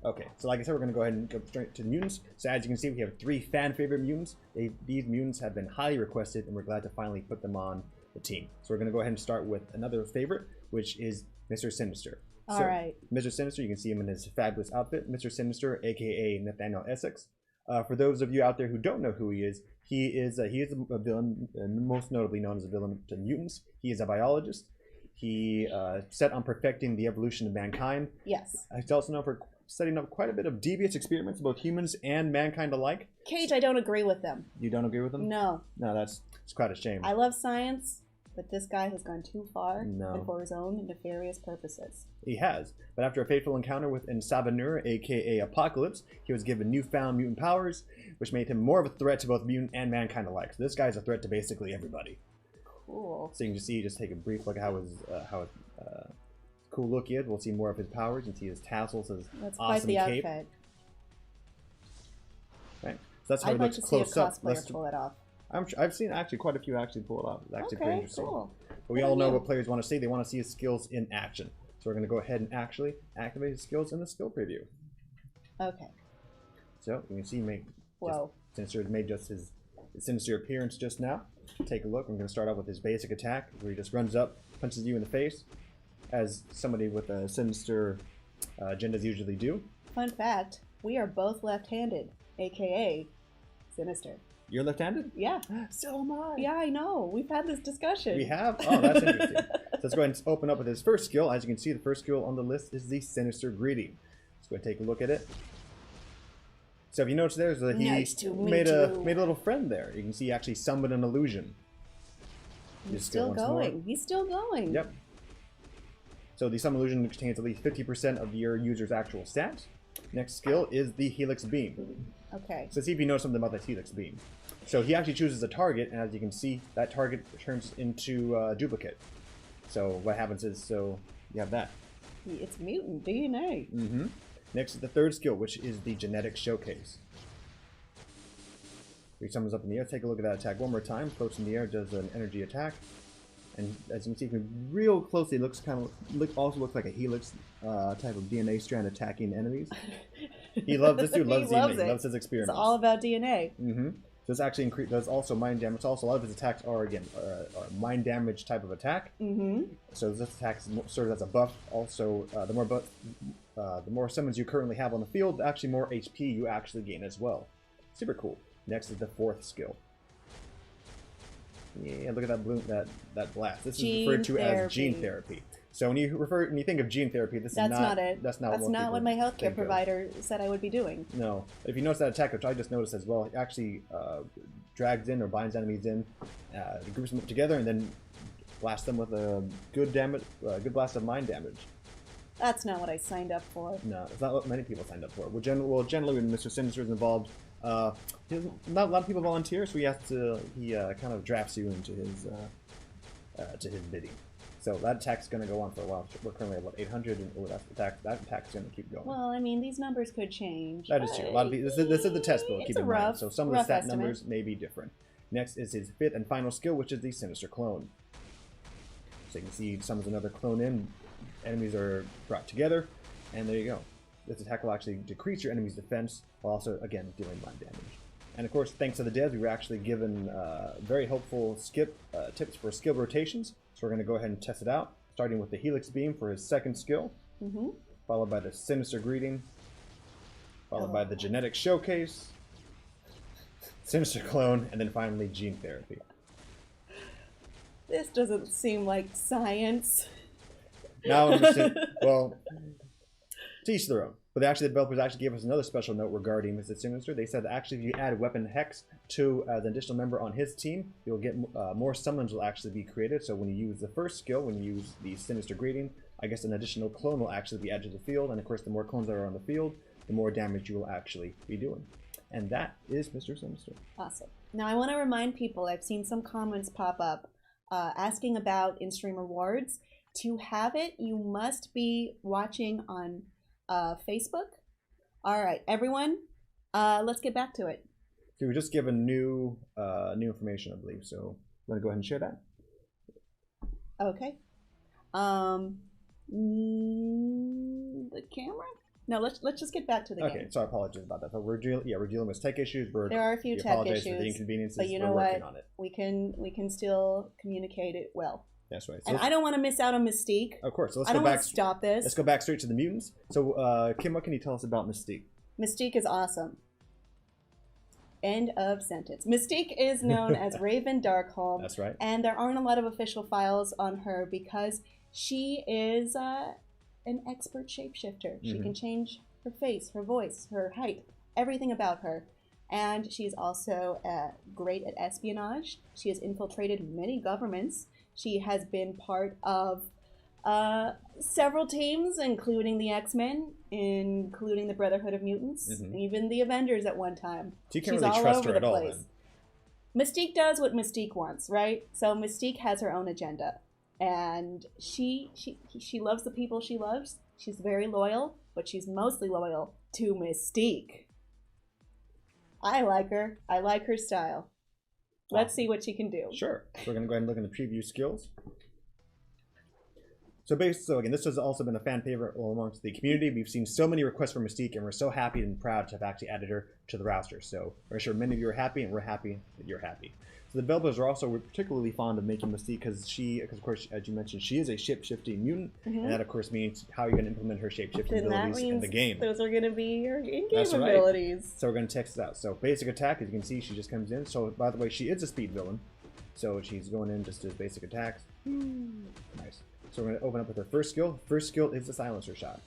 Okay, so like I said, we're going to go ahead and go straight to the mutants. So as you can see, we have 3 fan favorite mutants. These mutants have been highly requested, and we're glad to finally put them on the team. So we're going to go ahead and start with another favorite, which is Mr. Sinister. All right. Mr. Sinister, you can see him in his fabulous outfit. Mr. Sinister, aka Nathaniel Essex. For those of you out there who don't know who he is a villain, most notably known as a villain to mutants. He is a biologist. He set on perfecting the evolution of mankind. Yes. He's also known for setting up quite a bit of devious experiments, both humans and mankind alike. Cage, I don't agree with them. You don't agree with them? No. No, it's quite a shame. I love science, but this guy has gone too far and for his own nefarious purposes. He has. But after a fateful encounter with Sabanur, aka Apocalypse, he was given newfound mutant powers, which made him more of a threat to both mutant and mankind alike. So this guy's a threat to basically everybody. Cool. So you can just take a brief look at how cool look he is. We'll see more of his powers and see his tassels, his That's awesome quite the cape. outfit. Right. So that's how I'd he like looks to see close a up. cosplayer pull it off. I've seen actually quite a few actually pull it off. It's actually pretty interesting. Cool. But we all know what players want to see. They want to see his skills in action. So we're going to go ahead and actually activate his skills in the skill preview. Okay. So you can see Whoa. Sinister made just his sinister appearance just now. Take a look. I'm going to start off with his basic attack, where he just runs up, punches you in the face, as somebody with a sinister agendas usually do. Fun fact, we are both left-handed, aka Sinister. You're left-handed? Yeah. So am I. Yeah, I know. We've had this discussion. We have? Oh, that's interesting. So let's go ahead and open up with his first skill. As you can see, the first skill on the list is the Sinister Greeting. Let's go ahead and take a look at it. So if you notice there, he nice to meet made a you. little friend there. You can see he actually summoned an illusion. He's still going. He's still going. Yep. So the summon illusion contains at least 50% of your user's actual stats. Next skill is the Helix Beam. Okay. So see if you know something about the Helix Beam. So he actually chooses a target, and as you can see, that target turns into a duplicate. So what happens is, so you have that. It's mutant DNA. Mm-hmm. Next is the third skill, which is the Genetic Showcase. He summons up in the air. Take a look at that attack one more time. Floats in the air, does an energy attack. And as you can see, if you real closely, it looks also looks like a helix type of DNA strand attacking enemies. He loves this dude. Loves DNA. He loves his experiments. It's all about DNA. Mm-hmm. This actually does also mind damage. Also, a lot of his attacks are mind damage type of attack. Mm-hmm. So this attack serves as a buff. Also, the more summons you currently have on the field, actually more HP you actually gain as well. Super cool. Next is the fourth skill. Yeah, look at that bloom, that blast. This is referred to as gene therapy. So when you think of gene therapy, that's not it. That's not what my healthcare provider said I would be doing. No. If you notice that attack, which I just noticed as well, it actually drags in or binds enemies in, groups them up together, and then blasts them with a good blast of mind damage. That's not what I signed up for. No, it's not what many people signed up for. Well, generally when Mr. Sinister is involved, not a lot of people volunteer, so he kind of drafts you into his bidding. So that attack's going to go on for a while. We're currently at 800, and that attack's going to keep going. Well, I mean, these numbers could change. That is true. A lot of people, this is the test build. Keep in mind. So some of the stat estimate. numbers may be different. Next is his fifth and final skill, which is the Sinister Clone. So you can see he summons another clone in. Enemies are brought together, and there you go. This attack will actually decrease your enemy's defense, while also, again, dealing mind damage. And of course, thanks to the devs, we were actually given very helpful tips for skill rotations. So we're going to go ahead and test it out, starting with the Helix Beam for his second skill, followed by the Sinister Greeting, followed by the Genetic Showcase, Sinister Clone, and then finally Gene Therapy. This doesn't seem like science. Now, well, to each their own. But the developers actually gave us another special note regarding Mr. Sinister. They said that actually if you add Weapon Hex to an additional member on his team, you'll get more summons will actually be created. So when you use the first skill, when you use the Sinister Greeting, I guess an additional clone will actually be added to the field. And of course, the more clones that are on the field, the more damage you will actually be doing. And that is Mr. Sinister. Awesome. Now I want to remind people, I've seen some comments pop up asking about in-stream rewards. To have it, you must be watching on Facebook. All right, everyone, let's get back to it. So we were just given new information, I believe. So want to go ahead and share that? Okay. The camera? No, let's just get back to the Okay, game. so I apologize about that. But we're dealing with tech issues. There are a few we tech apologize for the issues, inconveniences. but you know we're what? working on it. We can still communicate it well. That's right. So And I don't want to miss out on Mystique. of course. So let's I go don't back. want to stop this. Let's go back straight to the mutants. So, Kim, what can you tell us about Mystique? Mystique is awesome. End of sentence. Mystique is known as Raven Darkholm. That's right. And there aren't a lot of official files on her because she is an expert shapeshifter. She can change her face, her voice, her height, everything about her. And she's also great at espionage. She has infiltrated many governments. She has been part of several teams, including the X-Men, including the Brotherhood of Mutants, even the Avengers at one time. So you can't She's really all trust over her the at all, place. then. Mystique does what Mystique wants, right? So Mystique has her own agenda, and she loves the people she loves. She's very loyal, but she's mostly loyal to Mystique. I like her. I like her style. Let's see what she can do. Sure. So we're going to go ahead and look in the preview skills. So again, this has also been a fan favorite amongst the community. We've seen so many requests for Mystique, and we're so happy and proud to have actually added her to the roster. So we're sure many of you are happy, and we're happy that you're happy. So the developers are also particularly fond of making Mystique because of course, as you mentioned, she is a shape-shifting mutant, and that of course means how you're going to implement her shape-shifting abilities in the game. Those are going to be her in-game That's right. abilities. So we're going to text it out. So basic attack, as you can see, she just comes in. So by the way, she is a speed villain, so she's going in just as basic attacks. Nice. So we're going to open up with her first skill. First skill is the silencer shot.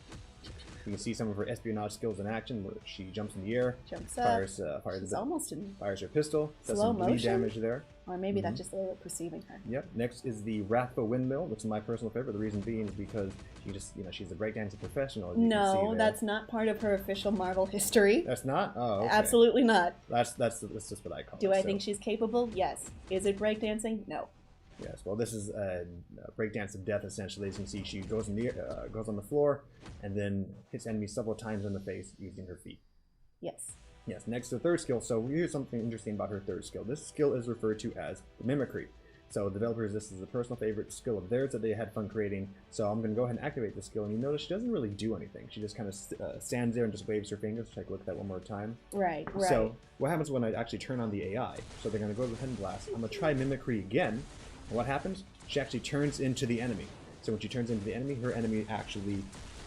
You can see some of her espionage skills in action where she jumps in the air, Jumps up. fires her pistol, does slow some bleed motion? damage there. Or maybe that's just the way we're perceiving her. Yep. Next is the Wrathful Windmill, which is my personal favorite. The reason being is because she's a breakdancing professional. As you can see No, there. that's not part of her official Marvel history. That's not? Oh, okay. Absolutely not. That's just what I call it. Do I think she's capable? Yes. Is it breakdancing? No. Yes, well, this is a breakdance of death, essentially. As you can see, she goes goes on the floor and then hits enemies several times in the face using her feet. Yes. Yes, next to the third skill. So here's something interesting about her third skill. This skill is referred to as the mimicry. So developers, this is a personal favorite skill of theirs that they had fun creating. So I'm going to go ahead and activate this skill. And you notice she doesn't really do anything. She just kind of stands there and just waves her fingers. Take a look at that one more time. Right. So what happens when I actually turn on the AI? So they're going to go ahead and blast. I'm going to try mimicry again. And what happens? She actually turns into the enemy. So when she turns into the enemy, her enemy actually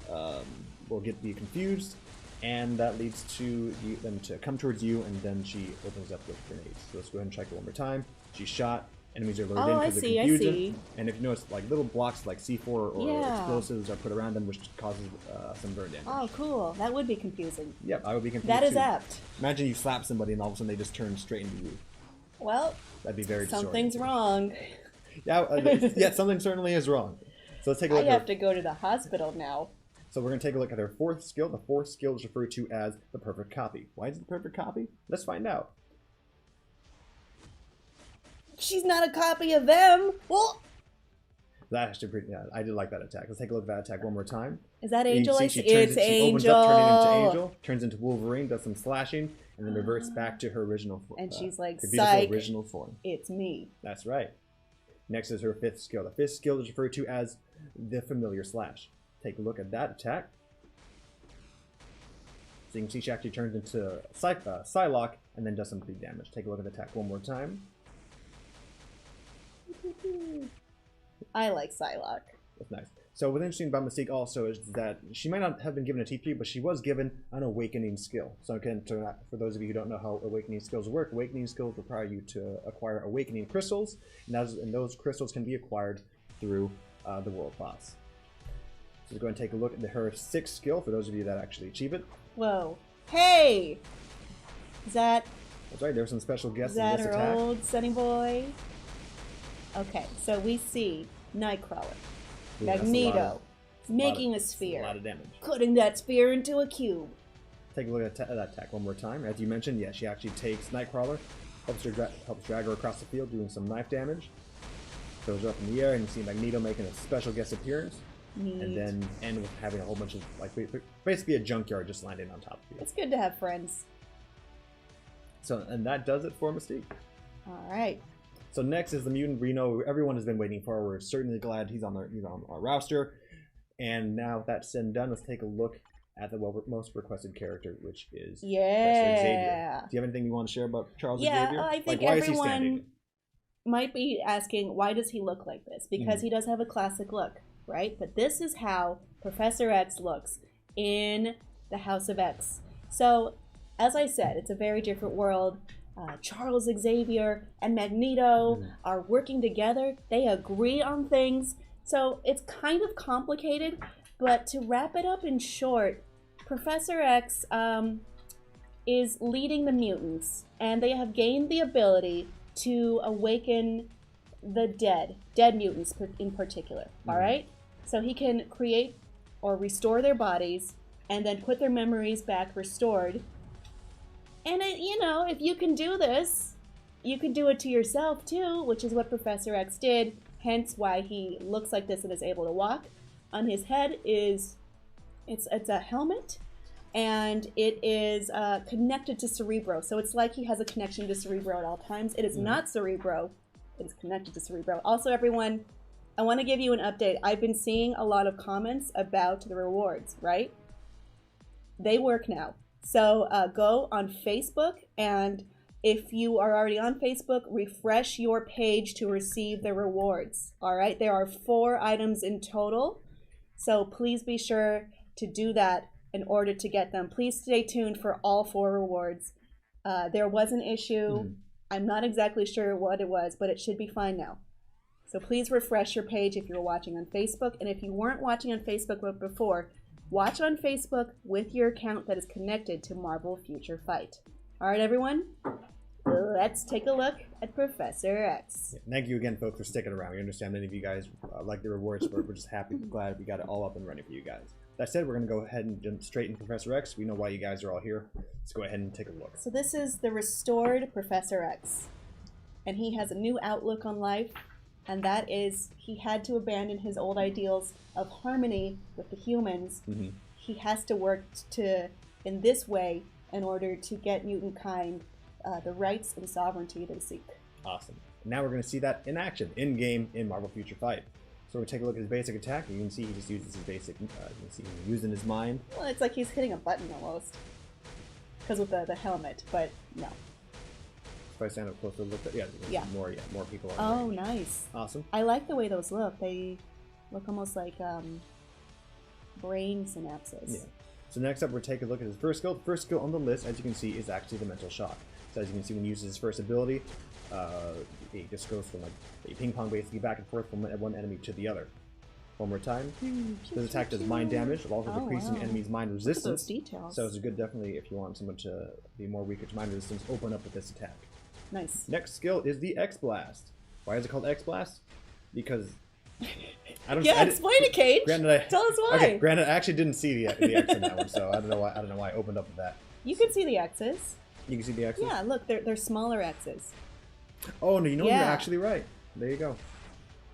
will be confused, and that leads to them to come towards you, and then she opens up with grenades. So let's go ahead and check it one more time. She's shot. Enemies are lured in because of confusion. I see. And if you notice, like little blocks like C4 or explosives are put around them, which causes some burn damage. Oh, cool. That would be confusing. Yep, I would be confused That is too. apt. Imagine you slap somebody and all of a sudden they just turn straight into you. Well, that'd be very something's disorienting. wrong. Yeah, something certainly is wrong. So let's take a look. I have to go to the hospital now. So we're going to take a look at her fourth skill. The fourth skill is referred to as the perfect copy. Why is it the perfect copy? Let's find out. She's not a copy of them. Well, That's actually pretty. Yeah, I did like that attack. Let's take a look at that attack one more time. Is that Angel? It's Angel. She opens up, turning into Angel, turns into Wolverine, does some slashing, and then reverts back to her original form. And she's like, her beautiful psych, original form. It's me. That's right. Next is her fifth skill. The fifth skill is referred to as the familiar slash. Take a look at that attack. So you can see she actually turns into Psylocke and then does some big damage. Take a look at the attack one more time. I like Psylocke. That's nice. So what's interesting about Mystique also is that she might not have been given a T3, but she was given an awakening skill. So again, for those of you who don't know how awakening skills work, awakening skills require you to acquire awakening crystals, and those crystals can be acquired through the world boss. So let's go ahead and take a look at her sixth skill for those of you that actually achieve it. Whoa. Hey! Is that... That's right, there's some special guests in in that this her attack. old Sunny Boy? Okay, so we see Nightcrawler. Ooh, Magneto. Making a sphere. A lot of damage. Putting that sphere into a cube. Take a look at that attack one more time. As you mentioned, yeah, she actually takes Nightcrawler, helps drag her across the field, doing some knife damage. Throws her up in the air, and you see Magneto making a special guest appearance. Neat. And then end with having a whole bunch of, like, basically a junkyard just landing on top of you. It's good to have friends. So, and that does it for Mystique. All right. So next is the mutant Reno. Everyone has been waiting for. We're certainly glad he's on our roster. And now with that said and done, let's take a look at the most requested character, which is Professor Yeah. Xavier. Do you have anything you want to share about Charles Xavier? Yeah, I think why is he everyone standing? might be asking, why does he look like this? Because he does have a classic look, right? But this is how Professor X looks in the House of X. So, as I said, it's a very different world. Charles Xavier and Magneto are working together. They agree on things. So it's kind of complicated, but to wrap it up in short, Professor X is leading the mutants, and they have gained the ability to awaken the dead mutants in particular, all right? So he can create or restore their bodies and then put their memories back restored. And, if you can do this, you can do it to yourself too, which is what Professor X did, hence why he looks like this and is able to walk. On his head it's a helmet, and it is connected to Cerebro. So it's like he has a connection to Cerebro at all times. It is not Cerebro. It is connected to Cerebro. Also, everyone, I want to give you an update. I've been seeing a lot of comments about the rewards, right? They work now. So go on Facebook, and if you are already on Facebook, refresh your page to receive the rewards. All right, there are 4 items in total. So please be sure to do that in order to get them. Please stay tuned for all 4 rewards. There was an issue. I'm not exactly sure what it was, but it should be fine now. So please refresh your page if you're watching on Facebook. And if you weren't watching on Facebook before, watch on Facebook with your account that is connected to Marvel Future Fight. All right, everyone, let's take a look at Professor X. Thank you again, folks, for sticking around. We understand many of you guys like the rewards, but we're just happy, glad we got it all up and running for you guys. That said, we're going to go ahead and jump straight into Professor X. We know why you guys are all here. Let's go ahead and take a look. So this is the restored Professor X, and he has a new outlook on life, and that is he had to abandon his old ideals of harmony with the humans. He has to work in this way in order to get mutant kind the rights and sovereignty they seek. Awesome. Now we're going to see that in action, in-game, in Marvel Future Fight. So we'll take a look at his basic attack. You can see he just uses his basic, you can see him using his mind. Well, it's like he's hitting a button almost. Because with the helmet, but no. If I stand up close to look at more people on Oh, range. Nice. Awesome. I like the way those look. They look almost like brain synapses. Yeah. So next up, we're taking a look at his first skill. The first skill on the list, as you can see, is actually the mental shock. So as you can see, when he uses his first ability, he just goes from like a ping pong basically back and forth from one enemy to the other. One more time. This attack does mind damage, while also decreasing the enemy's mind resistance. Those details. So it's a good, definitely, if you want someone to be more weaker to mind resistance, open up with this attack. Nice. Next skill is the X Blast. Why is it called X Blast? Because I don't. Explain it, Cage. Tell us why. Okay, granted, I actually didn't see the X in that one, so I don't know why I opened up with that. You can see the X's. You can see the X's. Yeah, look, they're smaller X's. Oh no, you're actually right. There you go.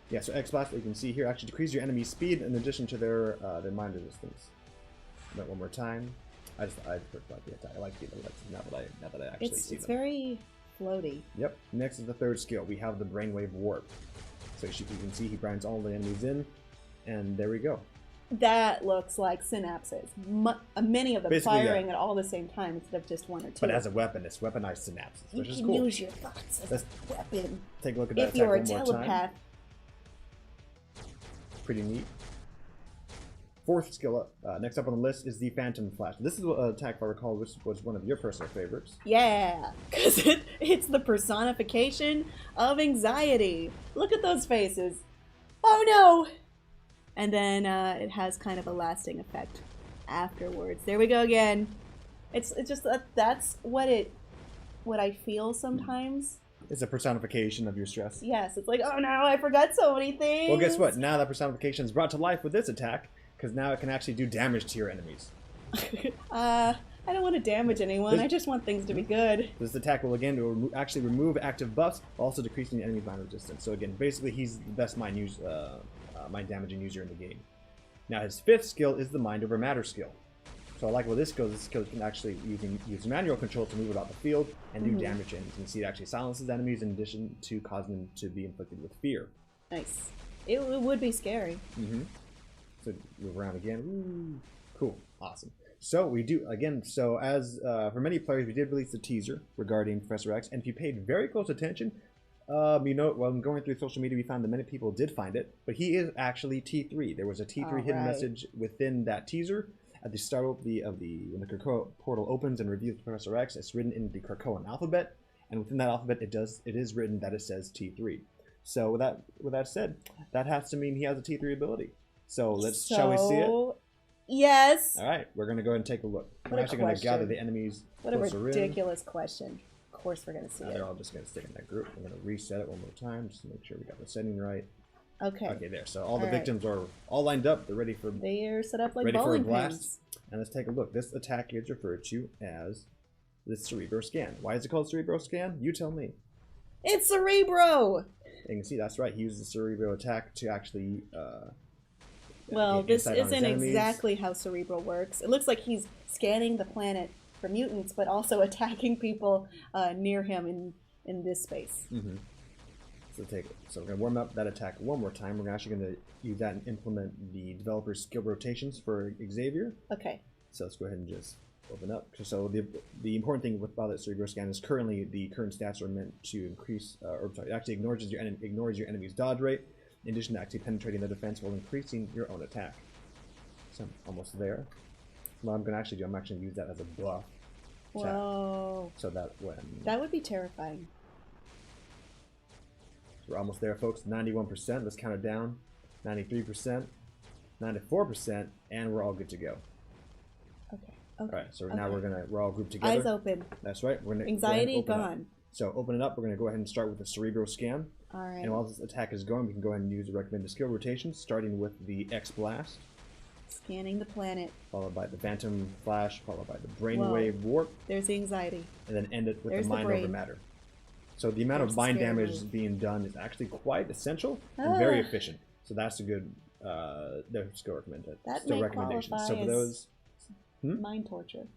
Yeah, so X Blast, you can see here, actually decreases your enemy's speed in addition to their mind resistance. But one more time. I forgot the attack. I like the X's now that I actually see them. It's very floaty. Yep. Next is the third skill. We have the Brainwave Warp. So you can see he grinds all the enemies in, and there we go. That looks like synapses. Many of them Basically, firing at all the same time instead of just one or two. But as a weapon, it's weaponized synapses, which is cool. You can use your thoughts as a weapon. Take a look at that if you're a attack one more telepath. time. Pretty neat. Fourth skill up. Next up on the list is the Phantom Flash. This is an attack, if I recall, which was one of your personal favorites. Yeah, because it's the personification of anxiety. Look at those faces. Oh no! And then it has kind of a lasting effect afterwards. There we go again. It's just that's what I feel sometimes. It's a personification of your stress. Yes, it's like, oh no, I forgot so many things. Well, guess what? Now that personification is brought to life with this attack, because now it can actually do damage to your enemies. I don't want to damage anyone. I just want things to be good. This attack will again actually remove active buffs, also decreasing the enemy's mind resistance. So again, basically he's the best mind damaging user in the game. Now his fifth skill is the Mind Over Matter skill. So I like what this skill can actually use manual control to move about the field and do damage, and you can see it actually silences enemies in addition to causing them to be inflicted with fear. Nice. It would be scary. So move around again. Ooh, Cool. Awesome. So we do, again, so as for many players, we did release a teaser regarding Professor X, and if you paid very close attention, you know, while going through social media, we found that many people did find it, but he is actually T3. There was a T3 hidden message within that teaser at the start of when the Krakoa portal opens and reveals Professor X. It's written in the Krakoan alphabet, and within that alphabet, it is written that it says T3. So with that said, that has to mean he has a T3 ability. So shall we see it? Yes. All right, we're gonna go ahead and take a look. What We're a actually gonna question. gather the enemies. What a ridiculous question. Of course we're gonna see it. They're all just gonna stick in that group. I'm gonna reset it one more time just to make sure we got the setting right. Okay. Okay, there. So all the victims are all lined up. They're ready for. They are set up like ready for a bowling blast. pins. And let's take a look. This attack is referred to as the Cerebro Scan. Why is it called Cerebro Scan? You tell me. It's Cerebro. You can see that's right. He uses the Cerebro attack to actually. Well, this isn't exactly how Cerebro works. It looks like he's scanning the planet for mutants, but also attacking people near him in this space. Mm-hmm. So we're going to warm up that attack one more time. We're actually going to use that and implement the developer's skill rotations for Xavier. Okay. So let's go ahead and just open up. So the important thing about that Cerebro Scan is currently the current stats are meant to increase, it actually ignores your enemy's dodge rate, in addition to actually penetrating the defense while increasing your own attack. So I'm almost there. What I'm going to actually do, I'm actually going to use that as a buff. Whoa. So that when... That would be terrifying. So we're almost there, folks. 91%. Let's count it down. 93%. 94%. And we're all good to go. Okay. All right. So now we're all grouped together. Eyes open. That's right. We're gonna Anxiety gone. So open it up. We're going to go ahead and start with the Cerebro Scan. All right. And while this attack is going, we can go ahead and use the recommended skill rotations, starting with the X Blast. Scanning the planet. Followed by the Phantom Flash, followed by the Brainwave Warp. There's the anxiety. And then end it with the Mind Over Matter. So the amount of mind damage being done is actually quite essential and very efficient. So that's a good skill recommended. That still may recommendation. qualify So for those mind torture.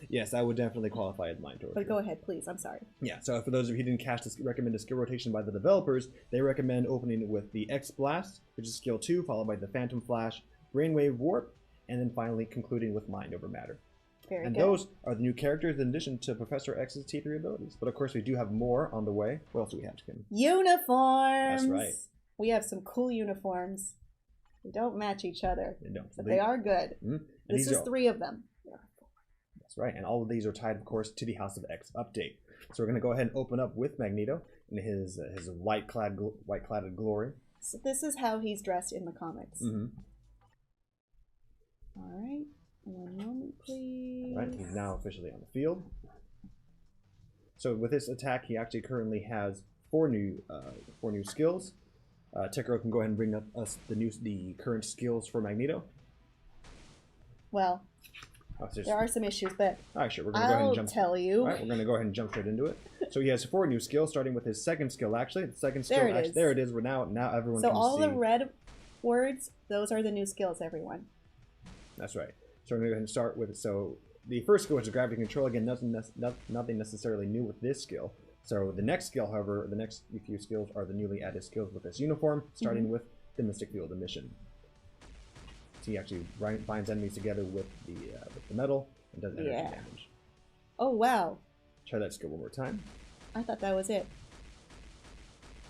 Yes, I would definitely qualify as mind torture. But go ahead, please. I'm sorry. Yeah, so for those of you who didn't catch this recommended skill rotation by the developers, they recommend opening it with the X Blast, which is skill 2, followed by the Phantom Flash, Brainwave Warp, and then finally concluding with Mind Over Matter. Very and good. Those are the new characters in addition to Professor X's T3 abilities. But of course, we do have more on the way. What else do we have, Kim? Uniforms! That's right. We have some cool uniforms. They don't match each other. They don't. But they are good. Mm-hmm. This is 3 of them. That's right. And all of these are tied, of course, to the House of X update. So we're going to go ahead and open up with Magneto in his white-cladded glory. So this is how he's dressed in the comics. Mm-hmm. All right. 1 moment, please. All right. He's now officially on the field. So with this attack, he actually currently has 4 new skills. Tekro can go ahead and bring up us the current skills for Magneto. Well, there are some issues, but all right, sure. We're gonna go ahead and jump. Tell you. All right, we're gonna go ahead and jump straight into it. So he has 4 new skills, starting with his second skill. Actually, the second skill. There it is. We're now everyone. So can all see. the red words, those are the new skills, everyone. That's right. So we're gonna go ahead and start with. So the first skill, which is gravity control. Again, nothing necessarily new with this skill. So the next skill, however, the next few skills are the newly added skills with this uniform, starting with the Mystic Field Emission. So he actually binds enemies together with the metal and does energy damage. Oh wow! Try that skill one more time. I thought that was it.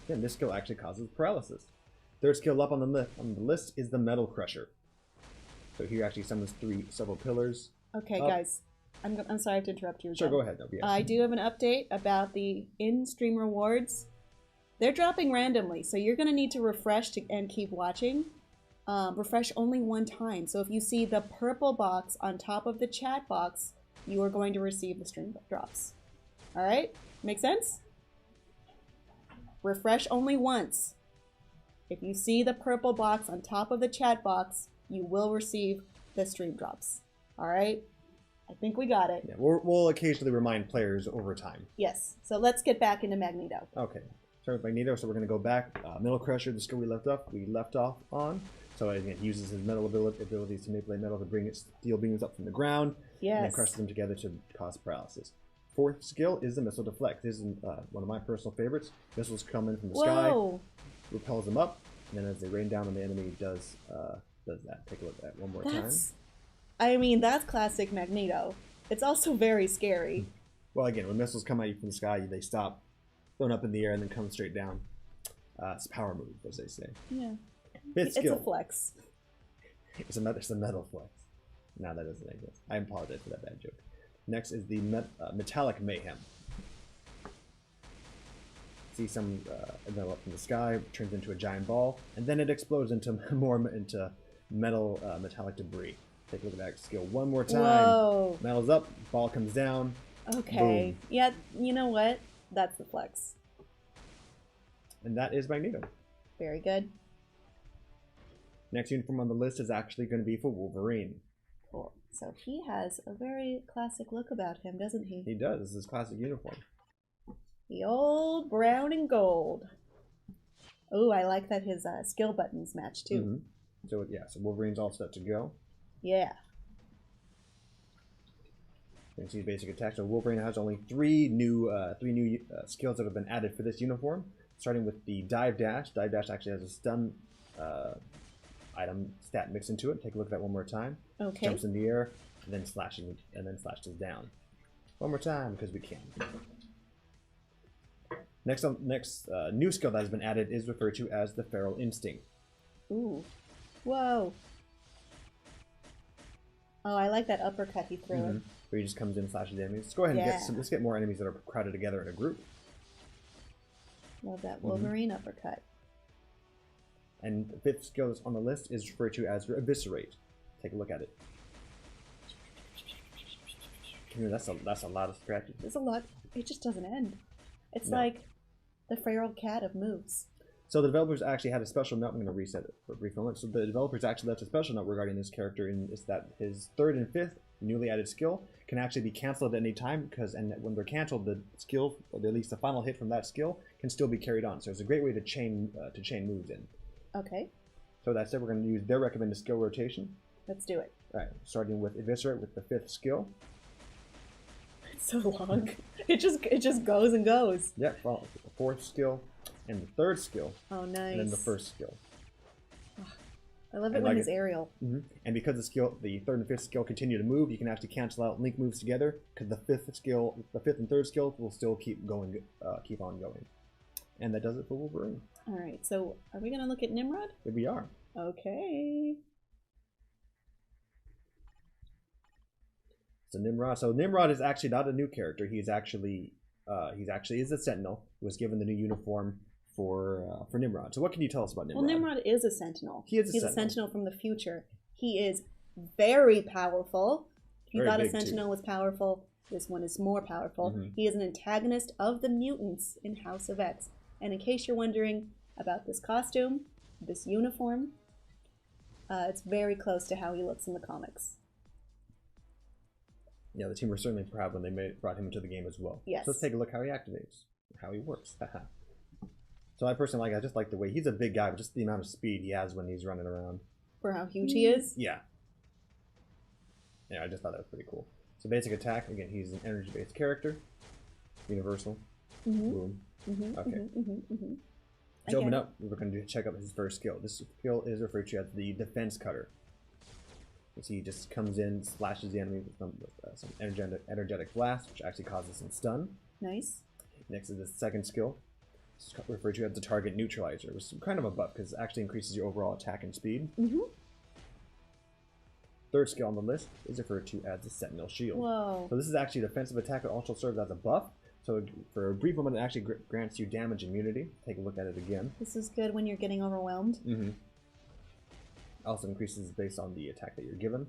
Then this skill actually causes paralysis. Third skill up on the list is the Metal Crusher. So here actually summons several pillars. Okay, guys. I'm sorry to interrupt you. Sure, go ahead. Though. I do have an update about the in-stream rewards. They're dropping randomly, so you're going to need to refresh and keep watching. Refresh only 1 time. So if you see the purple box on top of the chat box, you are going to receive the stream drops. All right? Make sense? Refresh only once. If you see the purple box on top of the chat box, you will receive the stream drops. All right? I think we got it. Yeah, we'll occasionally remind players over time. Yes. So let's get back into Magneto. Okay. Start with Magneto. So we're going to go back. Metal Crusher, the skill we left off on. So again, he uses his metal abilities to manipulate metal to bring steel beams up from the ground. Yes. And then crushes them together to cause paralysis. 4th skill is the Missile Deflect. This is one of my personal favorites. Missiles come in from the sky, repels them up, and then as they rain down on the enemy, does that. Take a look at that one more time. I mean, that's classic Magneto. It's also very scary. Well, again, when missiles come at you from the sky, they stop, thrown up in the air, and then come straight down. It's a power move, as they say. Yeah. Fifth skill. It's a flex. It's a metal flex. No, that doesn't exist. I apologize for that bad joke. Next is the metallic mayhem. See some metal up from the sky, turns into a giant ball, and then it explodes into metal metallic debris. Take a look at that skill one more time. Whoa. Metal's up, ball comes down. Okay. Boom. Yeah, you know what? That's the flex. And that is Magneto. Very good. Next uniform on the list is actually going to be for Wolverine. Cool. So he has a very classic look about him, doesn't he? He does. This is his classic uniform. The old brown and gold. Oh, I like that his skill buttons match too. Mm-hmm. So yeah, so Wolverine's all set to go. Yeah. You can see basic attack. So Wolverine has only three new skills that have been added for this uniform. Starting with the dive dash. Dive dash actually has a stun item stat mixed into it. Take a look at that one more time. Okay. Jumps in the air and then slashes down. One more time because we can. Next new skill that has been added is referred to as the Feral Instinct. Ooh. Whoa. Oh, I like that uppercut he threw. Mm-hmm. Where he just comes in and slashes the enemies. Let's go ahead and let's get more enemies that are crowded together in a group. Love that Wolverine uppercut. And the fifth skill on the list is referred to as Eviscerate. Take a look at it. That's a lot of scratches. There's a lot. It just doesn't end. It's like the feral cat of moves. So the developers actually had a special note. I'm going to reset it for a brief moment. So the developers actually left a special note regarding this character, and it's that his third and fifth newly added skill can actually be canceled at any time, and when they're canceled, the skill, or at least the final hit from that skill, can still be carried on. So it's a great way to chain moves in. Okay. So that said, we're going to use their recommended skill rotation. Let's do it. All right, starting with Eviscerate with the fifth skill. It's so long. It just goes and goes. Yep, followed with the fourth skill and the third skill. Oh, nice. And then the first skill. I love it when he's aerial. Mm-hmm. And because the third and fifth skill continue to move, you can actually cancel out link moves together because the fifth and third skill will still keep on going. And that does it for Wolverine. All right, so are we going to look at Nimrod? Here we are. Okay. So Nimrod is actually not a new character. He's actually is a Sentinel who was given the new uniform for Nimrod. So what can you tell us about Nimrod? Well, Nimrod is a Sentinel. He's a Sentinel from the future. He is very powerful. If you thought a Sentinel was powerful, this one is more powerful. Mm-hmm. He is an antagonist of the mutants in House of X. And in case you're wondering about this costume, this uniform, it's very close to how he looks in the comics. Yeah, the team were certainly proud when they brought him into the game as well. Yes. So let's take a look how he activates, how he works. So I personally I just like the way he's a big guy, but just the amount of speed he has when he's running around. For how huge he is? Yeah. Yeah, I just thought that was pretty cool. So basic attack, again, he's an energy-based character. Universal. Mm-hmm. Boom. Mm-hmm. Okay. Mm-hmm. Mm-hmm. To open up, we're going to check out his first skill. This skill is referred to as the Defense Cutter. You see, he just comes in, slashes the enemy with some energetic blast, which actually causes some stun. Nice. Next is the second skill. It's referred to as the Target Neutralizer, which is kind of a buff because it actually increases your overall attack and speed. Mm-hmm. Third skill on the list is referred to as the Sentinel Shield. Whoa. So this is actually a defensive attack that also serves as a buff. So for a brief moment, it actually grants you damage immunity. Take a look at it again. This is good when you're getting overwhelmed. Mm-hmm. Also increases based on the attack that you're given.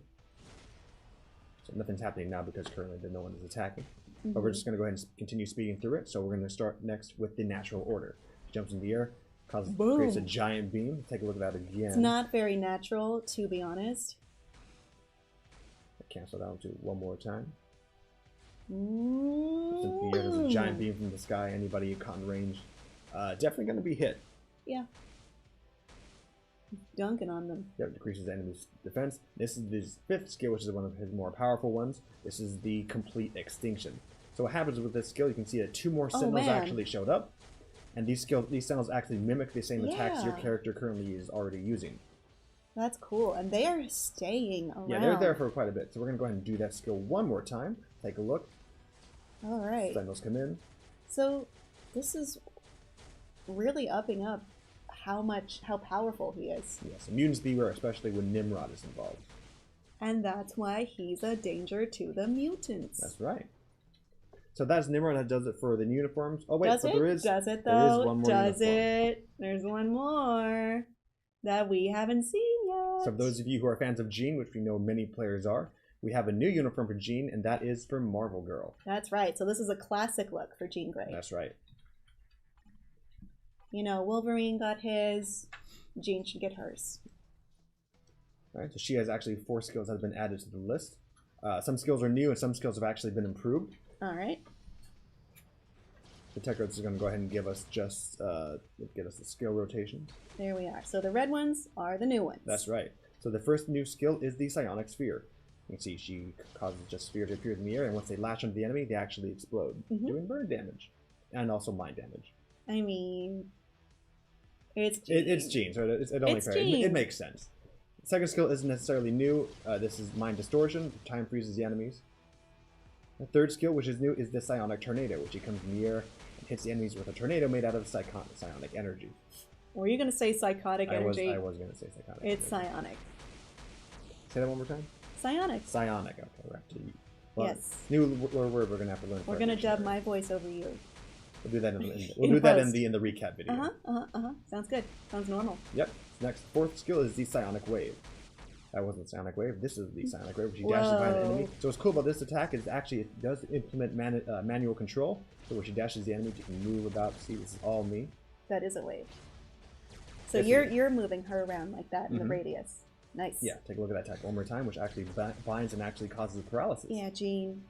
So nothing's happening now because currently no one is attacking. Mm-hmm. But we're just going to go ahead and continue speeding through it. So we're going to start next with the Natural Order. Jumps in the air, creates a giant beam. Take a look at that again. It's not very natural, to be honest. Cancel down to one more time. There's a giant beam from the sky. Anybody caught in range, definitely going to be hit. Yeah. Dunking on them. Yep, decreases the enemy's defense. This is his fifth skill, which is one of his more powerful ones. This is the Complete Extinction. So what happens with this skill, you can see that two more Sentinels actually showed up. And these Sentinels actually mimic the same attacks your character currently is already using. That's cool. And they are staying around. Yeah, they're there for quite a bit. So we're going to go ahead and do that skill one more time. Take a look. All right. Sentinels come in. So this is really upping up how powerful he is. Yes, mutants beware, especially when Nimrod is involved. And that's why he's a danger to the mutants. That's right. So that's Nimrod that does it for the uniforms. Oh wait, Does but it? there is Does it though? There is one more Does uniform. it? There's one more that we haven't seen yet. So for those of you who are fans of Jean, which we know many players are, we have a new uniform for Jean, and that is for Marvel Girl. That's right. So this is a classic look for Jean Grey. That's right. You know, Wolverine got his. Jean should get hers. All right. So she has actually 4 skills that have been added to the list. Some skills are new, and some skills have actually been improved. All right. The tech notes is going to go ahead and give us just get us the skill rotations. There we are. So the red ones are the new ones. That's right. So the first new skill is the Psionic Sphere. You can see she causes just sphere to appear in the air, and once they latch onto the enemy, they actually explode, doing burn damage and also mind damage. I mean, it's Jean. It's Jean, so it only fair. It makes sense. The second skill isn't necessarily new. This is Mind Distortion. Time freezes the enemies. The third skill, which is new, is the Psionic Tornado, which he comes in the air and hits the enemies with a tornado made out of psionic energy. Were you going to say psychotic energy? I was going to say psychotic. It's energy. psionic. Say that one more time. Psionic. Psionic. Okay, we're have to. Well, yes. New word we're going to have to learn. We're going to dub my voice over you. We'll do that in the recap video. Sounds good. Sounds normal. Yep. Next, fourth skill is the Psionic Wave. That wasn't Psionic Wave. This is the Psionic Wave, which he dashes behind the enemy. So what's cool about this attack is actually it does implement manual control. So where she dashes the enemy, you can move about. See, this is all me. That is a wave. So you're moving her around like that in the radius. Nice. Yeah, take a look at that attack one more time, which actually binds and actually causes paralysis. Yeah, Jean.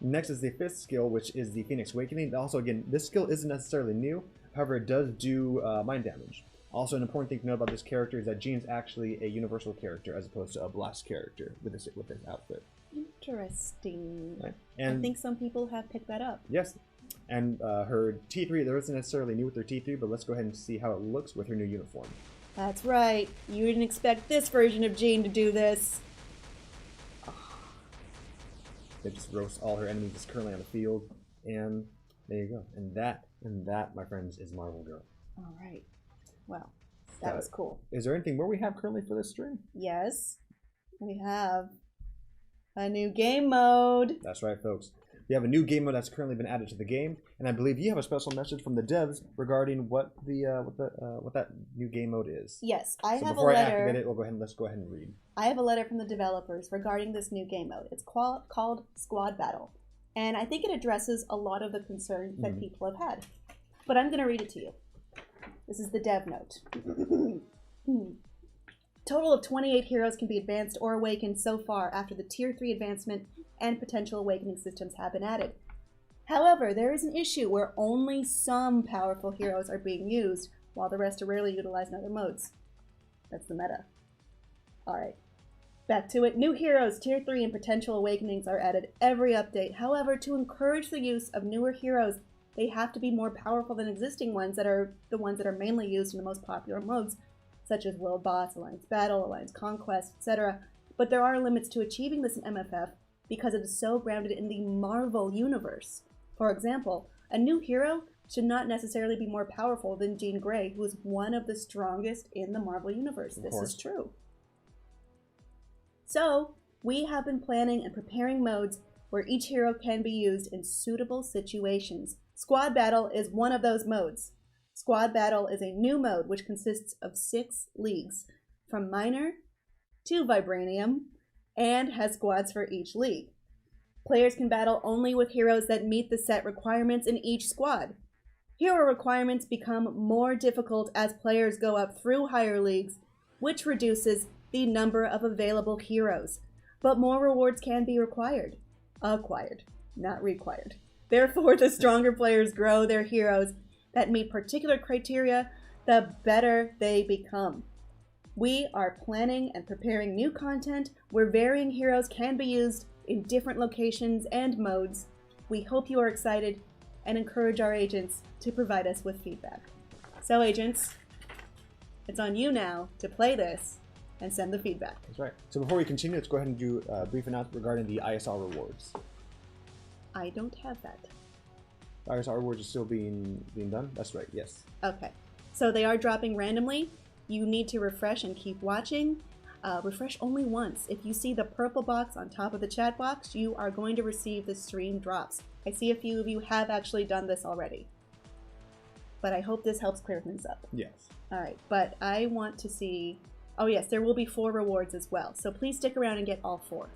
Next is the fifth skill, which is the Phoenix Awakening. Also, again, this skill isn't necessarily new. However, it does do mind damage. Also, an important thing to know about this character is that Jean's actually a universal character as opposed to a blessed character with this outfit. Interesting. Right. And I think some people have picked that up. Yes. And her T3, there isn't necessarily new with her T3, but let's go ahead and see how it looks with her new uniform. That's right. You didn't expect this version of Jean to do this. It just roasts all her enemies that's currently on the field. And there you go. And that, my friends, is Marvel Girl. All right. Well, that was cool. Is there anything more we have currently for this stream? Yes. We have a new game mode. That's right, folks. We have a new game mode that's currently been added to the game, and I believe you have a special message from the devs regarding what that new game mode is. Yes, I have a letter. Before I activate it, let's go ahead and read. I have a letter from the developers regarding this new game mode. It's called Squad Battle, and I think it addresses a lot of the concerns that people have had. But I'm going to read it to you. This is the dev note. Total of 28 heroes can be advanced or awakened so far after the Tier 3 advancement and potential awakening systems have been added. However, there is an issue where only some powerful heroes are being used, while the rest are rarely utilized in other modes. That's the meta. Alright, back to it. New heroes, Tier 3 and potential awakenings are added every update. However, to encourage the use of newer heroes, they have to be more powerful than existing ones that are the ones that are mainly used in the most popular modes, such as World Boss, Alliance Battle, Alliance Conquest, etc. But there are limits to achieving this in MFF because it is so grounded in the Marvel universe. For example, a new hero should not necessarily be more powerful than Jean Grey, who is one of the strongest in the Marvel universe. This is true. So, we have been planning and preparing modes where each hero can be used in suitable situations. Squad Battle is one of those modes. Squad Battle is a new mode which consists of 6 leagues, from Minor to Vibranium, and has squads for each league. Players can battle only with heroes that meet the set requirements in each squad. Hero requirements become more difficult as players go up through higher leagues, which reduces the number of available heroes. But more rewards can be acquired, not required. Therefore, the stronger players grow their heroes that meet particular criteria, the better they become. We are planning and preparing new content where varying heroes can be used in different locations and modes. We hope you are excited and encourage our agents to provide us with feedback. So agents, it's on you now to play this and send the feedback. That's right. So before we continue, let's go ahead and do a brief announcement regarding the ISR rewards. I don't have that. ISR rewards are still being done? That's right, yes. Okay. So they are dropping randomly. You need to refresh and keep watching. Refresh only once. If you see the purple box on top of the chat box, you are going to receive the stream drops. I see a few of you have actually done this already. But I hope this helps clear things up. Yes. All right, but I want to see... Oh yes, there will be 4 rewards as well. So please stick around and get all 4.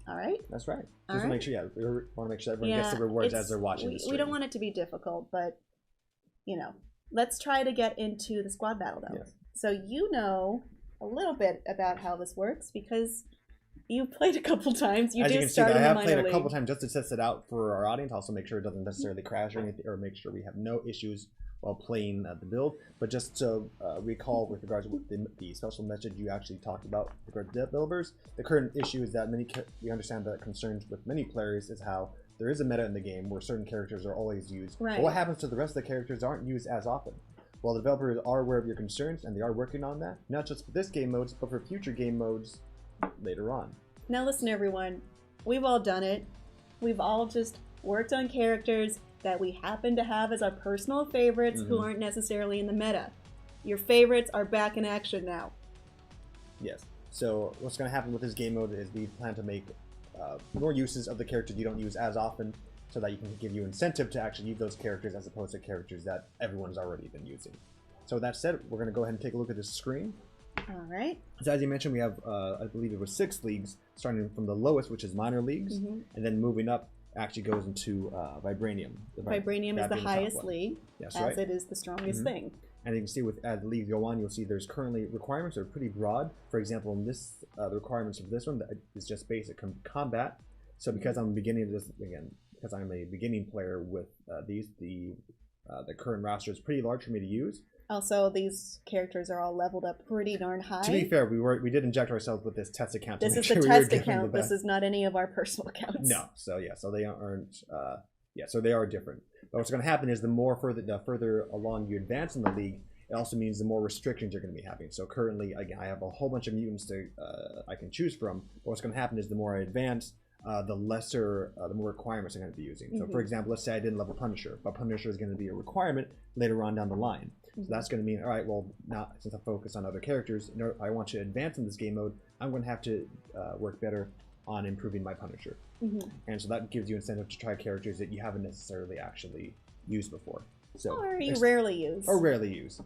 All right? That's right. All Just right. to make sure, we want to make sure everyone gets the rewards as they're watching the stream. We don't want it to be difficult, but, you know, let's try to get into the squad battle, though. Yes. So you know a little bit about how this works because you played a couple times. You As you did can see, start I in the have minor played a league. couple times just to test it out for our audience. Also make sure it doesn't necessarily crash or anything, or make sure we have no issues while playing the build. But just to recall with regards to the special message you actually talked about with regard to developers, the current issue is that we understand that concerns with many players is how there is a meta in the game where certain characters are always used. Right. But what happens to the rest of the characters aren't used as often? Well, the developers are aware of your concerns and they are working on that, not just for this game modes, but for future game modes later on. Now listen, everyone. We've all done it. We've all just worked on characters that we happen to have as our personal favorites who aren't necessarily in the meta. Your favorites are back in action now. Yes. So what's going to happen with this game mode is we plan to make more uses of the characters you don't use as often, so that you can give you incentive to actually use those characters as opposed to characters that everyone's already been using. So with that said, we're going to go ahead and take a look at this screen. All right. So as you mentioned, we have, I believe it was 6 leagues, starting from the lowest, which is minor leagues, and then moving up actually goes into Vibranium. Vibranium is the highest one. league, Yes, as right. it is the strongest thing. And you can see as the leagues go on, you'll see there's currently requirements that are pretty broad. For example, in this, the requirements of this one is just basic combat. So because I'm beginning this again, because I'm a beginning player with the current roster is pretty large for me to use. Also, these characters are all leveled up pretty darn high. To be fair, we did inject ourselves with this test account. This is sure the we were test given account. the This best. is not any of our personal accounts. No, so yeah, so they aren't. Yeah, so they are different. But what's going to happen is the further along you advance in the league, it also means the more restrictions you're going to be having. So currently, again, I have a whole bunch of mutants I can choose from. But what's going to happen is the more I advance, the more requirements I'm going to be using. So for example, let's say I didn't level Punisher, but Punisher is going to be a requirement later on down the line. So that's going to mean, all right, well, now since I focus on other characters, I want to advance in this game mode, I'm going to have to work better on improving my Punisher. And so that gives you incentive to try characters that you haven't necessarily actually used before. So, Or you rarely use. Or rarely use.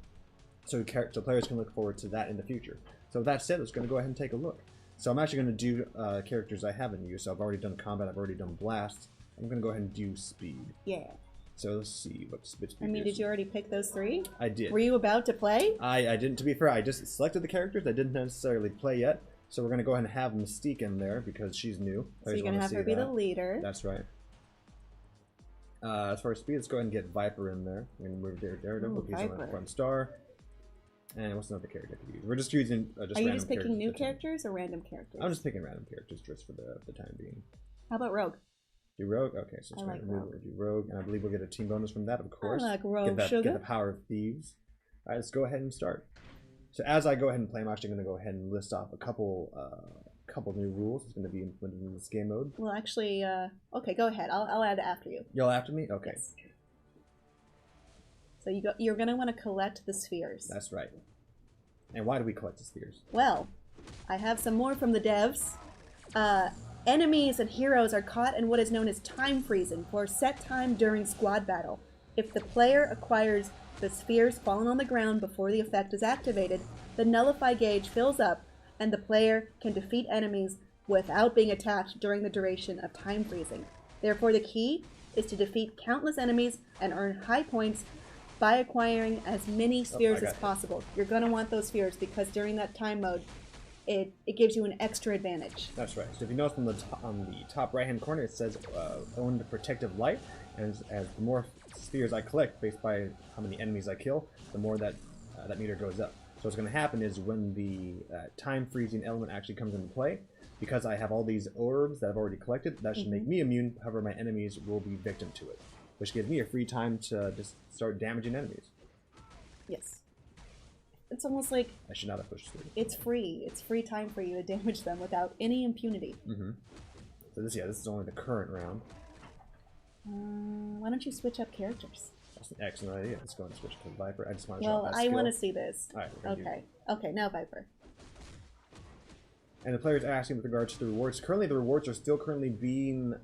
So players can look forward to that in the future. So with that said, let's going to go ahead and take a look. So I'm actually going to do characters I haven't used. So I've already done combat, I've already done blast. I'm going to go ahead and do speed. Yeah. So let's see what speed I mean, is. did you already pick those 3? I did. Were you about to play? I didn't, to be fair, I just selected the characters. I didn't necessarily play yet. So we're going to go ahead and have Mystique in there because she's new. So you're going to have her be the leader. That's right. As far as speed, let's go ahead and get Viper in there. We're going to move Daredevil. He's on the front star. And what's another character I could use? We're just using just Are you random just picking new characters characters or random characters? I'm just picking random characters just for the time being. How about Rogue? Do Rogue? Okay, so I like Rogue. do Rogue, and I believe we'll get a team bonus from that, of course. I like Rogue Get sugar. the power of thieves. All right, let's go ahead and start. So as I go ahead and play, I'm actually going to go ahead and list off a couple new rules that's going to be implemented in this game mode. Well, actually, okay, go ahead. I'll add after you. You'll after me? Okay. Yes. So you're going to want to collect the spheres. That's right. And why do we collect the spheres? Well, I have some more from the devs. Enemies and heroes are caught in what is known as time freezing for a set time during squad battle. If the player acquires the spheres fallen on the ground before the effect is activated, the nullify gauge fills up and the player can defeat enemies without being attacked during the duration of time freezing. Therefore, the key is to defeat countless enemies and earn high points by acquiring as many spheres as possible. You're going to want those spheres because during that time mode, it gives you an extra advantage. That's right. So if you notice on the top right hand corner, it says own the protective light, and as the more spheres I collect based by how many enemies I kill, the more that meter goes up. So what's going to happen is when the time freezing element actually comes into play, because I have all these orbs that I've already collected, that should make me immune. However, my enemies will be victim to it, which gives me a free time to just start damaging enemies. Yes. it's almost like I should not have pushed 3. it's free. It's free time for you to damage them without any impunity. So this is only the current round. Why don't you switch up characters? That's an excellent idea. Let's go and switch to Viper. I just want to Well, I want to see this. All right. Okay. Okay, now Viper. And the player's asking with regards to the rewards. Currently, the rewards are still currently being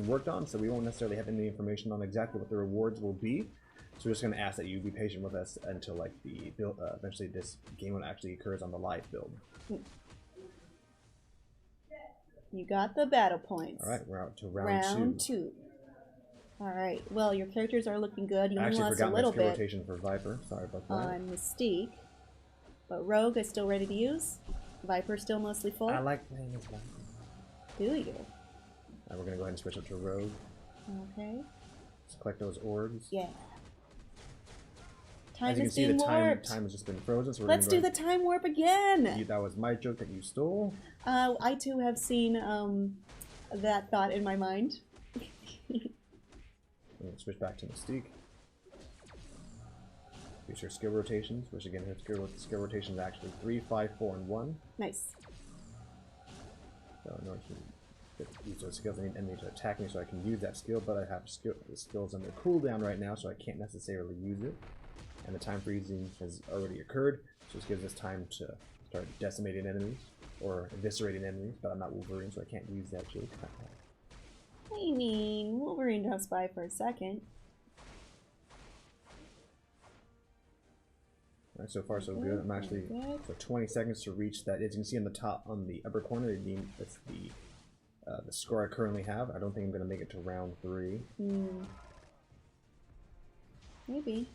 worked on, so we won't necessarily have any information on exactly what the rewards will be. So we're just going to ask that you be patient with us until like the build. Eventually, this game one actually occurs on the live build. You got the battle points. All right, we're out to round 2. All right. Well, your characters are looking good. You I only actually lost forgot a little my skill bit rotation for Viper. Sorry about that. on Mystique, but Rogue is still ready to use. Viper's still mostly full. I like playing as Viper. Do you? We're going to go ahead and switch up to Rogue. Okay. Let's collect those orbs. Yeah. As you can see, the time has just been frozen. So Let's do the time warp again. That was my joke that you stole. I too have seen that thought in my mind. I'm going to switch back to Mystique. Use her skill rotations, which again, her skill rotation is actually 3, 5, 4, and 1. Nice. So in order to use those skills, I need enemy to attack me so I can use that skill, but I have the skills under cooldown right now, so I can't necessarily use it. And the time freezing has already occurred, so this gives us time to start decimating enemies, or eviscerating enemies, but I'm not Wolverine, so I can't use that joke. I mean, Wolverine does spy for a second. Alright, so far so good. I'm actually for 20 seconds to reach that. As you can see on the top, on the upper corner, that's the score I currently have. I don't think I'm going to make it to round 3. Maybe.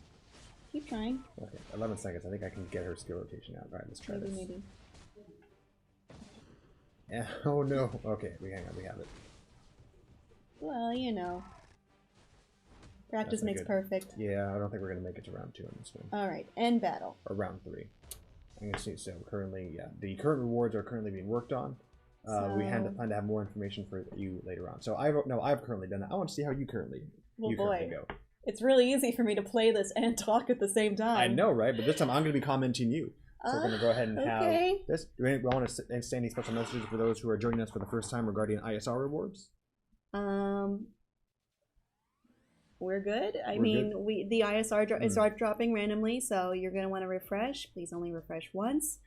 Keep trying. Okay, 11 seconds. I think I can get her skill rotation out. Alright, let's try this. Maybe. Yeah, oh no. Okay, we have it. Well, you know. Practice makes perfect. Yeah, I don't think we're going to make it to round 2 on this one. Alright, end battle. Or round 3. I'm going to see, so currently, yeah, the current rewards are currently being worked on. We plan to have more information for you later on. So I've currently done that. I want to see how you currently go. It's really easy for me to play this and talk at the same time. I know, right? But this time I'm going to be commenting you. So we're going to go ahead and have this. Do we want to say any special messages for those who are joining us for the first time regarding ISR rewards? We're good. I mean, the ISR is dropping randomly, so you're going to want to refresh. Please only refresh once.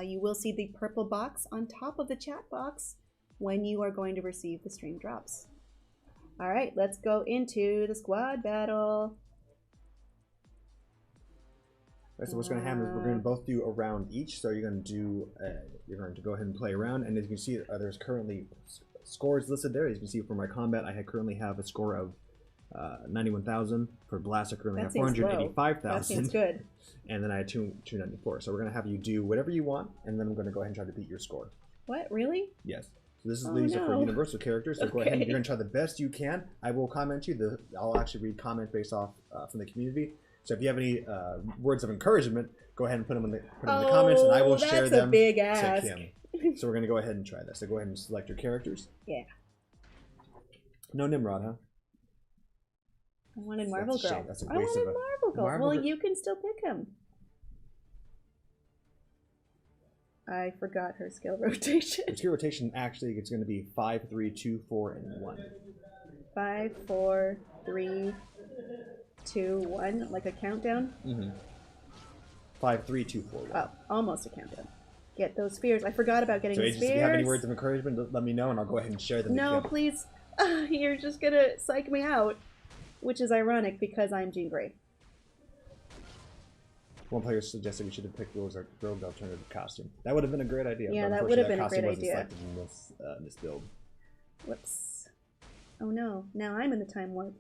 You will see the purple box on top of the chat box when you are going to receive the stream drops. All right, let's go into the squad battle. Right, so what's going to happen is we're going to both do a round each. So you're going to go ahead and play a round, and as you can see, there's currently scores listed there. As you can see from my combat, I currently have a score of 91,000. For Blast, I currently have 485,000. That seems good. And then I have 294. So we're going to have you do whatever you want, and then I'm going to go ahead and try to beat your score. What? Really? Yes. So this is these are for universal characters. So go ahead and you're going to try the best you can. I will comment you. I'll actually read comments based off from the community. So if you have any words of encouragement, go ahead and put them in the comments, and I will share them big ask. to Kim. So we're going to go ahead and try this. So go ahead and select your characters. Yeah. No Nimrod, huh? I wanted Marvel Girl. That's a I wanted Marvel Girl. Well, you can still pick him. I forgot her skill rotation. Her skill rotation actually it's going to be 5, 3, 2, 4, and 1. 5, 4, 3, 2, 1, like a countdown. 5, 3, 2, 4, 1. Oh, almost a countdown. Get those spheres. I forgot about getting the spheres. So, if you have any words of encouragement, let me know, and I'll go ahead and share them. No, please. You're just gonna psych me out, which is ironic because I'm Jean Grey. One player suggested we should have picked Rogue's alternative costume. That would have been a great idea. Yeah, that would have been a great idea. In this build. Whoops. Oh no, now I'm in the time warp.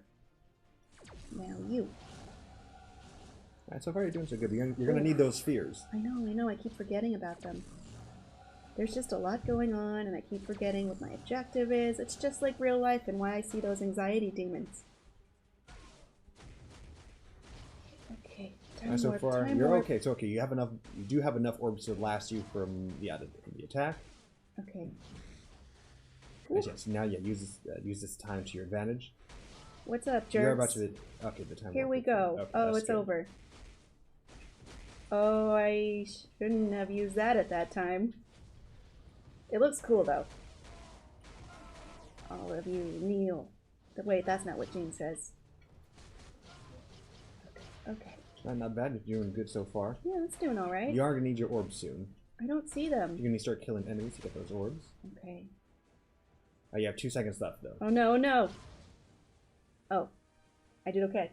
Now you. Alright, so far you're doing so good. You're going to need those spheres. I know, I keep forgetting about them. There's just a lot going on, and I keep forgetting what my objective is. It's just like real life and why I see those anxiety demons. Okay. So far, you're okay. It's okay. You do have enough orbs to last you from the attack. Okay. Yes. Now, use this time to your advantage. What's up, jerks? You're about to. Okay, the time. Here we go. Okay, it's over. Oh, I shouldn't have used that at that time. It looks cool, though. All of you, kneel. Wait, that's not what Jean says. Okay. Not bad. You're doing good so far. Yeah, that's doing alright. You are going to need your orbs soon. I don't see them. You're going to start killing enemies to get those orbs. Okay. Oh, you have 2 seconds left, though. Oh, no, no. Oh. I did okay.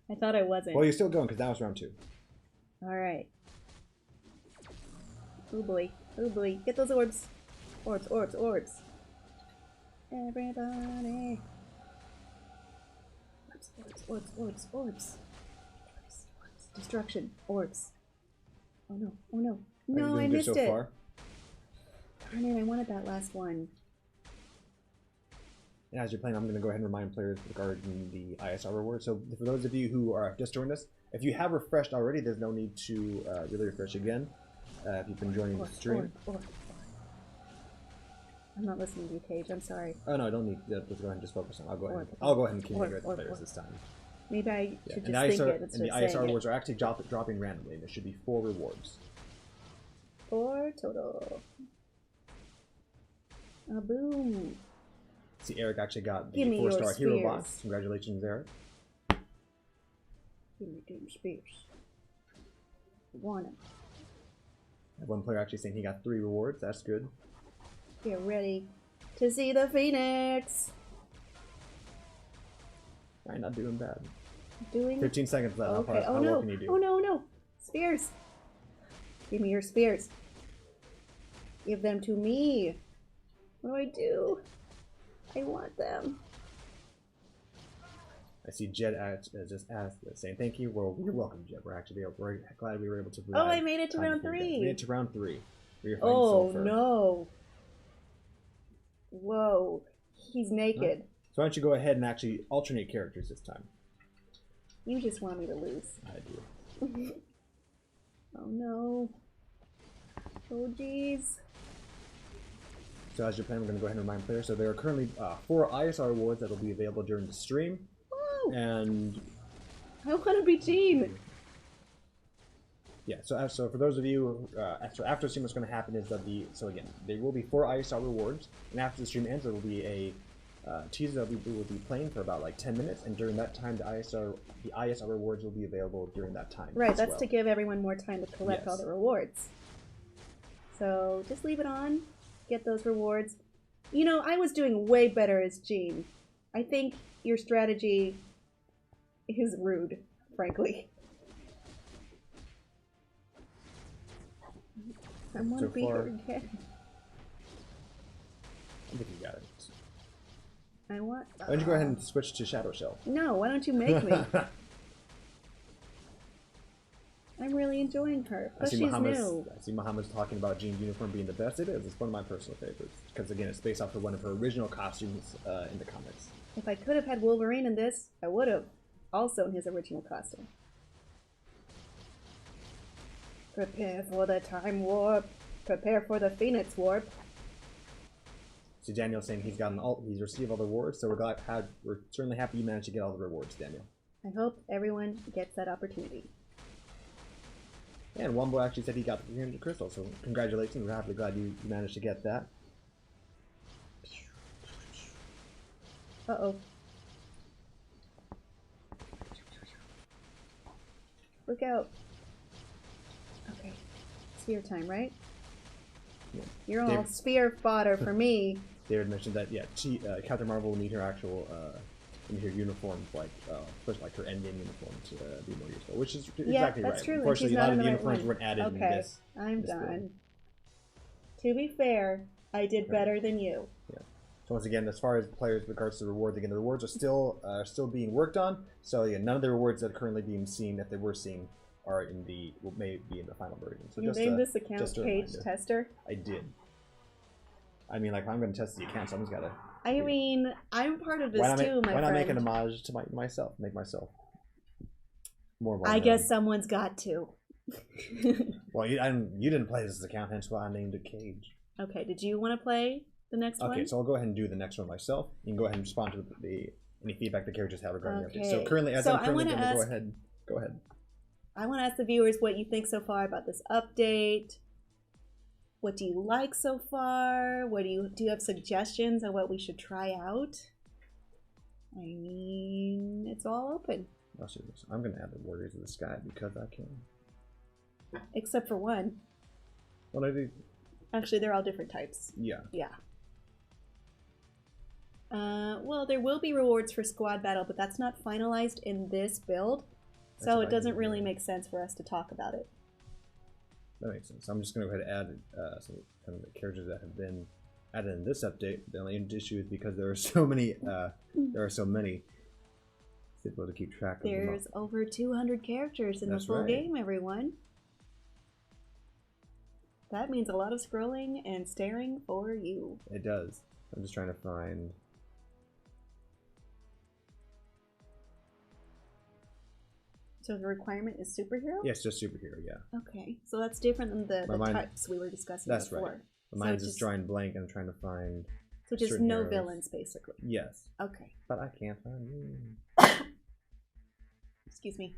I thought I wasn't. Well, you're still going, because that was round 2. Alright. Oh boy. Oh boy. Get those orbs. Orbs, orbs, orbs. Everybody. Orbs, orbs, orbs, orbs, orbs. Orbs, orbs. Destruction. Orbs. Oh no. Oh no. No, I missed it. Far? Darn it, I wanted that last one. Yeah, as you're playing, I'm going to go ahead and remind players regarding the ISR reward. So for those of you who are just joined us, if you have refreshed already, there's no need to really refresh again. If you've been joining the stream. I'm not listening to you, Cage. I'm sorry. Oh no, I don't need. Let's go ahead and just focus on. I'll go ahead and communicate with the players this time. Maybe I should just think it. And the ISR rewards are actually dropping randomly. There should be 4 rewards. 4 total. Boom. See, Eric actually got the 4-star hero box. Congratulations, Eric. Give me them spears. Want them. One player actually saying he got 3 rewards. That's good. Get ready to see the Phoenix. Alright, not doing bad. Doing 15 seconds left. Okay. How well can you do? Oh no, no. Spears. Give me your spears. Give them to me. What do I do? I want them. I see Jed just asked saying thank you. Well, you're welcome, Jed. We're glad we were able to. Oh, I made it to round 3. We made it to round 3. Oh no! Whoa, he's naked. Huh? So why don't you go ahead and actually alternate characters this time? You just want me to lose. I do. Oh no. Oh jeez. So as you're playing, we're going to go ahead and remind players. So there are currently 4 ISR rewards that will be available during the stream. Woo! And I want to be Jean. Yeah. So for those of you, after the stream, what's going to happen is that again, there will be 4 ISR rewards, and after the stream ends, there will be a teaser that we will be playing for about like 10 minutes, and during that time, the ISR rewards will be available during that time. Right. That's to give everyone more time to collect all the rewards. So just leave it on. Get those rewards. You know, I was doing way better as Jean. I think your strategy is rude, frankly. I want to be here again. I think you got it. I want. Why don't you go ahead and switch to Shadow Shell? No, why don't you make me? I'm really enjoying her. Plus, she's new. I see Muhammad's talking about Jean's uniform being the best. It is. It's one of my personal favorites. Because, again, it's based off of one of her original costumes in the comics. If I could have had Wolverine in this, I would have. Also in his original costume. Prepare for the time warp. Prepare for the Phoenix warp. See, Daniel's saying he's received all the rewards, so we're certainly happy you managed to get all the rewards, Daniel. I hope everyone gets that opportunity. Yeah, and Wombo actually said he got the 300 crystals, so congratulations. We're happily glad you managed to get that. Uh-oh. Look out. Okay. Sphere time, right? Yeah. You're all sphere fodder for me. David mentioned that, yeah, Captain Marvel will need her actual her uniform, like her endgame uniform to be more useful, which is exactly right. True. Unfortunately, a lot of the uniforms weren't added in this. I'm done. To be fair, I did better than you. Yeah. So once again, as far as players regards to the rewards, again, the rewards are still being worked on. So yeah, none of the rewards that are currently being seen, that they were seen, are may be in the final version. So you named this account Page Tester? I did. I mean, like, if I'm going to test the account, someone's got to. I mean, I'm part of this too, my friend. Why not make an homage to myself? Make myself more well known. I guess someone's got to. Well, you didn't play this account, hence why I named it Cage. Okay, did you want to play the next one? Okay, so I'll go ahead and do the next one myself. You can go ahead and respond to any feedback the characters have regarding the update. So currently, as I'm currently going to go ahead. I want to ask the viewers what you think so far about this update. What do you like so far? Do you have suggestions on what we should try out? I mean, it's all open. I'll see this. I'm gonna add the Warriors of the Sky because I can. Except for one. What I do? Actually, they're all different types. Yeah. Yeah. Well, there will be rewards for squad battle, but that's not finalized in this build, so it doesn't really make sense for us to talk about it. That makes sense. I'm just going to go ahead and add some kind of the characters that have been added in this update. The only issue is because there are so many. It's difficult to keep track of. There's over 200 characters in the full game, everyone. That means a lot of scrolling and staring for you. It does. I'm just trying to find. So the requirement is superhero? Yes, just superhero, yeah. Okay, so that's different than the types we were discussing before. That's right. Mine's just drawing blank and I'm trying to find. So just no villains, basically. Yes. Okay. But I can't find you. Excuse me.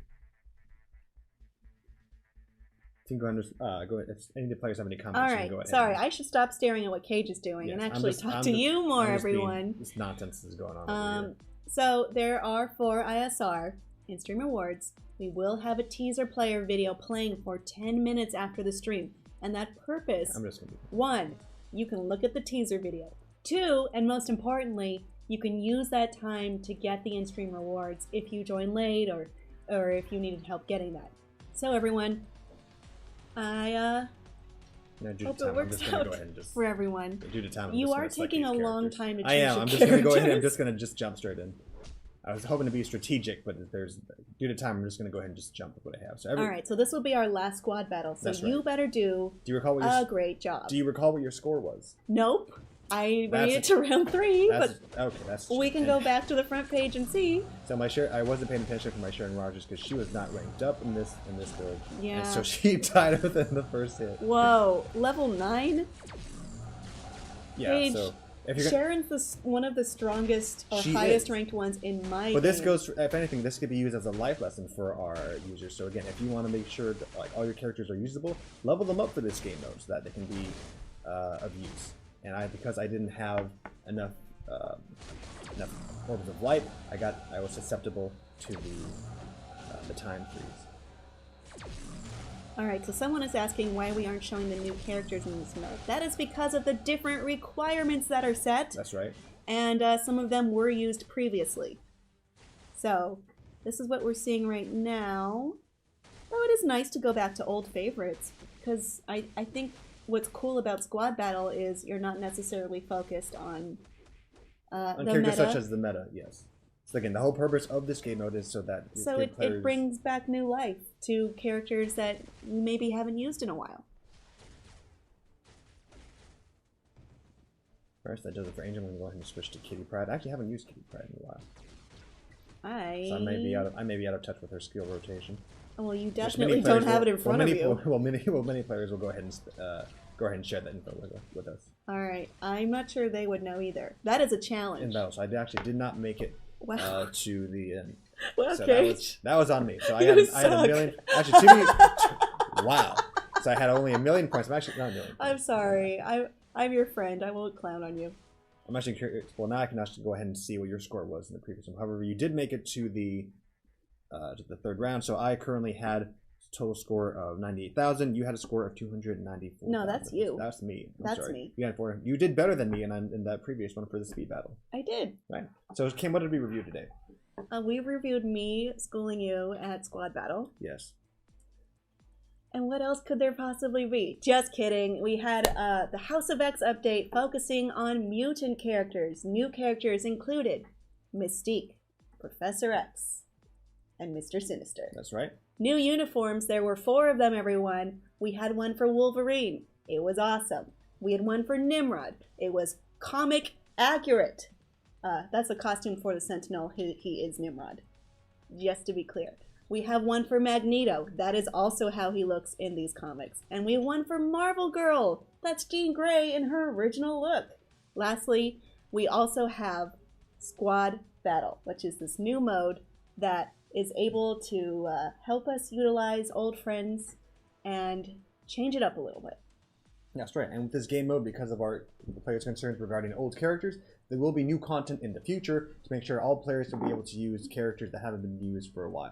You can go ahead. Go ahead. If any of the players have any comments, all you right. can go ahead. Sorry, I should stop staring at what Cage is doing and actually talk to you more, everyone. This nonsense is going on. So there are 4 ISR in-stream awards. We will have a teaser player video playing for 10 minutes after the stream, and that purpose. I'm just gonna do 1, you can look at the teaser video. 2, and most importantly, you can use that time to get the in-stream rewards if you join late or if you needed help getting that. So everyone, I hope it works out for everyone. Due to time, you are taking a long time to choose I am. I'm just going to go ahead. I'm just going to jump straight in. I was hoping to be strategic, but due to time, I'm just going to go ahead and just jump with what I have. So all right. So this will be our last squad battle. So you better do you recall what a great job. Do you recall what your score was? Nope. I made it to round 3, but that's we can go back to the front page and see. So I wasn't paying attention for my Sharon Rogers because she was not ranked up in this build. Yeah. And so she died within the first hit. Whoa, level 9. Yeah. Page, so if you're Sharon's one of the strongest or highest ranked ones in my game. But this goes, if anything, this could be used as a life lesson for our users. So again, if you want to make sure that all your characters are usable, level them up for this game mode so that they can be of use. And because I didn't have enough orbs of light, I was susceptible to the time freeze. All right, so someone is asking why we aren't showing the new characters in this mode. That is because of the different requirements that are set. That's right. And some of them were used previously. So this is what we're seeing right now. Though it is nice to go back to old favorites because I think what's cool about squad battle is you're not necessarily focused on the characters meta. Such as the meta, yes. So again, the whole purpose of this game mode is so that it brings back new life to characters that you maybe haven't used in a while. First, that does it for Angel. I'm going to go ahead and switch to Kitty Pryde. I actually haven't used Kitty Pryde in a while. So I may be out of touch with her skill rotation. Well, you definitely don't have it in front of you. Many players will go ahead and share that info with us. All right, I'm not sure they would know either. That is a challenge. In battle, so I actually did not make it to the end. Well, so okay. that was on me. So I had a million. Actually, wow. So I had only 1 million points. I'm actually not 1 million. I'm sorry. I'm your friend. I won't clown on you. I'm actually curious. Well, now I can actually go ahead and see what your score was in the previous one. However, you did make it to the 3rd round. So I currently had a total score of 98,000. You had a score of 294. No, that's you. That's me. That's me. You had 4. You did better than me in that previous one for the speed battle. I did. Right. So Kim, what did we review today? We reviewed me schooling you at Squad Battle. Yes. And what else could there possibly be? Just kidding. We had the House of X update focusing on mutant characters. New characters included Mystique, Professor X, and Mr. Sinister. That's right. New uniforms. There were 4 of them, everyone. We had one for Wolverine. It was awesome. We had one for Nimrod. It was comic accurate. That's a costume for the Sentinel. He is Nimrod. Just to be clear. We have one for Magneto. That is also how he looks in these comics. And we have one for Marvel Girl. That's Jean Grey in her original look. Lastly, we also have Squad Battle, which is this new mode that is able to help us utilize old friends and change it up a little bit. That's right. And with this game mode, because of the players' concerns regarding old characters, there will be new content in the future to make sure all players will be able to use characters that haven't been used for a while.